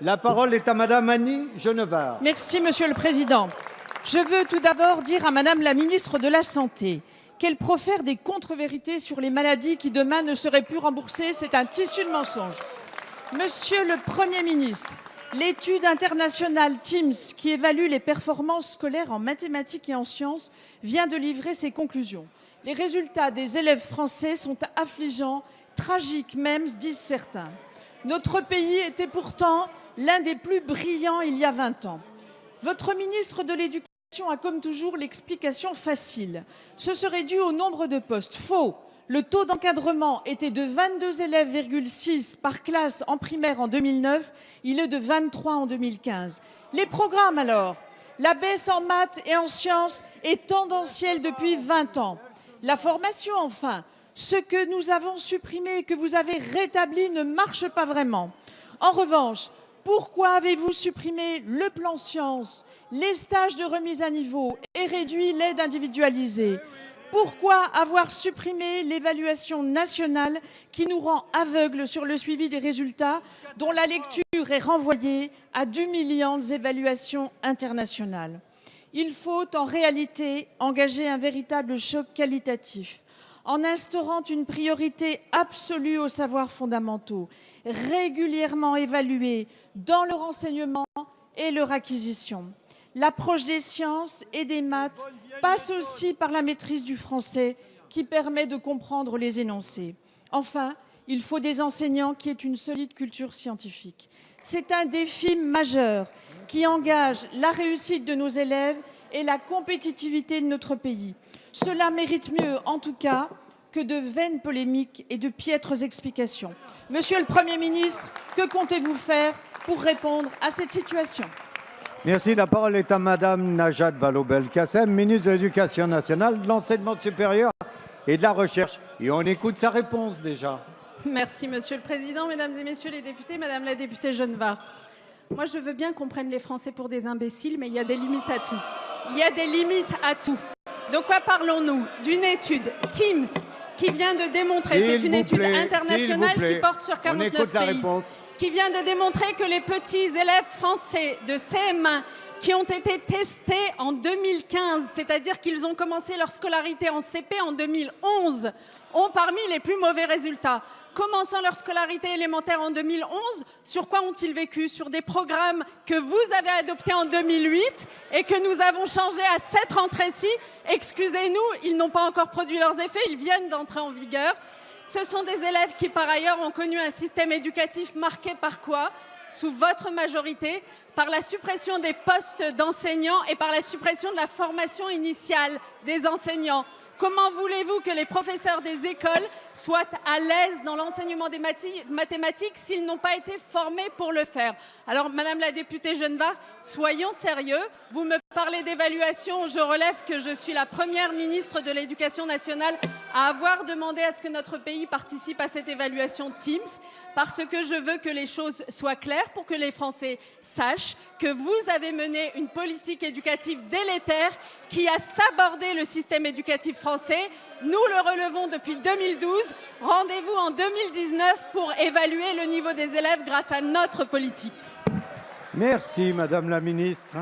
La parole est à Madame Annie Genevard. Merci, Monsieur le Président. Je veux tout d'abord dire à Madame la ministre de la Santé qu'elle profère des contre-vérités sur les maladies qui demain ne seraient plus remboursées. C'est un tissu de mensonges. Monsieur le Premier ministre, l'étude internationale TIMSS, qui évalue les performances scolaires en mathématiques et en sciences, vient de livrer ses conclusions. Les résultats des élèves français sont affligeants, tragiques même, disent certains. Notre pays était pourtant l'un des plus brillants il y a 20 ans. Votre ministre de l'Éducation a comme toujours l'explication facile. Ce serait dû au nombre de postes. Faux. Le taux d'encadrement était de 22,6 élèves par classe en primaire en 2009. Il est de 23 en 2015. Les programmes alors? La baisse en maths et en sciences est tendancielle depuis 20 ans. La formation enfin? Ce que nous avons supprimé et que vous avez rétabli ne marche pas vraiment. En revanche, pourquoi avez-vous supprimé le plan sciences, les stages de remise à niveau et réduit l'aide individualisée? Pourquoi avoir supprimé l'évaluation nationale qui nous rend aveugles sur le suivi des résultats, dont la lecture est renvoyée à d'humiliantes évaluations internationales? Il faut en réalité engager un véritable choc qualitatif en instaurant une priorité absolue aux savoirs fondamentaux, régulièrement évalués dans leur enseignement et leur acquisition. L'approche des sciences et des maths passe aussi par la maîtrise du français qui permet de comprendre les énoncés. Enfin, il faut des enseignants qui aient une solide culture scientifique. C'est un défi majeur qui engage la réussite de nos élèves et la compétitivité de notre pays. Cela mérite mieux, en tout cas, que de vaines polémiques et de piètres explications. Monsieur le Premier ministre, que comptez-vous faire pour répondre à cette situation? Merci. La parole est à Madame Najat Vallaud-Belkacem, ministre de l'Éducation nationale, de l'Enseignement supérieur et de la Recherche. Et on écoute sa réponse déjà. Merci, Monsieur le Président, Mesdames et Messieurs les députés, Madame la députée Genevard. Moi, je veux bien qu'on prenne les Français pour des imbéciles, mais il y a des limites à tout. Il y a des limites à tout. De quoi parlons-nous? D'une étude TIMSS qui vient de démontrer, c'est une étude internationale qui porte sur 49 pays, qui vient de démontrer que les petits élèves français de CM1 qui ont été testés en 2015, c'est-à-dire qu'ils ont commencé leur scolarité en CP en 2011, ont parmi les plus mauvais résultats. Commençant leur scolarité élémentaire en 2011, sur quoi ont-ils vécu? Sur des programmes que vous avez adoptés en 2008 et que nous avons changés à cette rentrée-ci. Excusez-nous, ils n'ont pas encore produit leurs effets, ils viennent d'entrer en vigueur. Ce sont des élèves qui, par ailleurs, ont connu un système éducatif marqué par quoi? Sous votre majorité, par la suppression des postes d'enseignants et par la suppression de la formation initiale des enseignants. Comment voulez-vous que les professeurs des écoles soient à l'aise dans l'enseignement des mathématiques s'ils n'ont pas été formés pour le faire? Alors, Madame la députée Genevard, soyons sérieux. Vous me parlez d'évaluation. Je relève que je suis la première ministre de l'Éducation nationale à avoir demandé à ce que notre pays participe à cette évaluation TIMSS, parce que je veux que les choses soient claires pour que les Français sachent que vous avez mené une politique éducative délétère qui a sabordé le système éducatif français. Nous le relevons depuis 2012. Rendez-vous en 2019 pour évaluer le niveau des élèves grâce à notre politique. Merci, Madame la ministre.